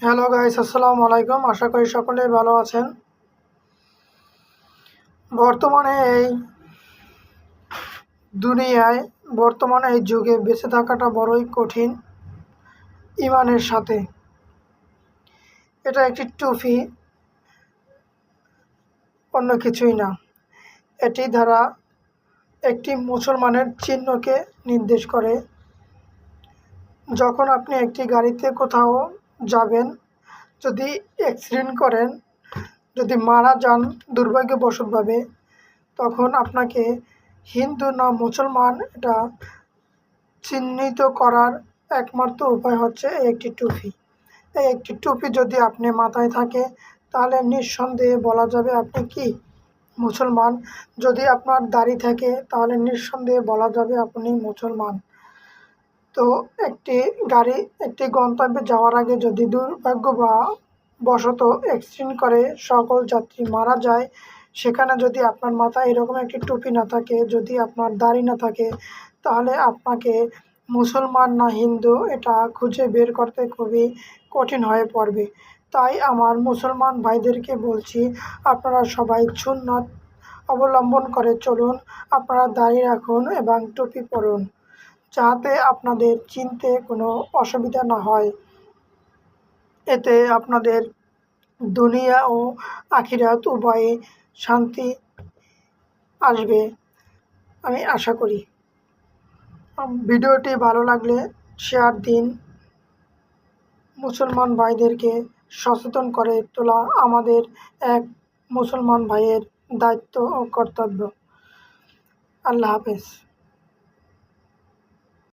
Hello guys, আসসালামু আলাইকুম। আশা করি সকলেই ভালো আছেন। বর্তমানে এই দুনিয়ায় বর্তমানে এই যুগে বেঁচে থাকাটা বড়ই কঠিন ইমানের সাথে। এটা একটি টুপি, অন্য কিছুই না। এটি দ্বারা একটি মুসলমানের চিহ্নকে নির্দেশ করে। যখন আপনি একটি গাড়িতে কোথাও যাবেন, যদি অ্যাক্সিডেন্ট করেন, যদি মারা যান দুর্ভাগ্যবশতভাবে, তখন আপনাকে হিন্দু না মুসলমান এটা চিহ্নিত করার একমাত্র উপায় হচ্ছে এই একটি টুপি। এই একটি টুপি যদি আপনি মাথায় থাকে, তাহলে নিঃসন্দেহে বলা যাবে আপনি কি মুসলমান। যদি আপনার দাড়ি থাকে, তাহলে নিঃসন্দেহে বলা যাবে আপনি মুসলমান। তো একটি গন্তব্যে যাওয়ার আগে যদি দুর্ভাগ্য বা বশত অ্যাক্সিডেন্ট করে সকল যাত্রী মারা যায়, সেখানে যদি আপনার মাথায় এরকম একটি টুপি না থাকে, যদি আপনার দাড়ি না থাকে, তাহলে আপনাকে মুসলমান না হিন্দু এটা খুঁজে বের করতে খুবই কঠিন হয়ে পড়বে। তাই আমার মুসলমান ভাইদেরকে বলছি, আপনারা সবাই সুন্নাত অবলম্বন করে চলুন। আপনারা দাড়ি রাখুন এবং টুপি পরুন, যাতে আপনাদের চিনতে কোনো অসুবিধা না হয়। এতে আপনাদের দুনিয়া ও আখিরাত উভয়ে শান্তি আসবে, আমি আশা করি। ভিডিওটি ভালো লাগলে শেয়ার দিন। মুসলমান ভাইদেরকে সচেতন করে তোলা আমাদের এক মুসলমান ভাইয়ের দায়িত্ব ও কর্তব্য। আল্লাহ হাফেজ।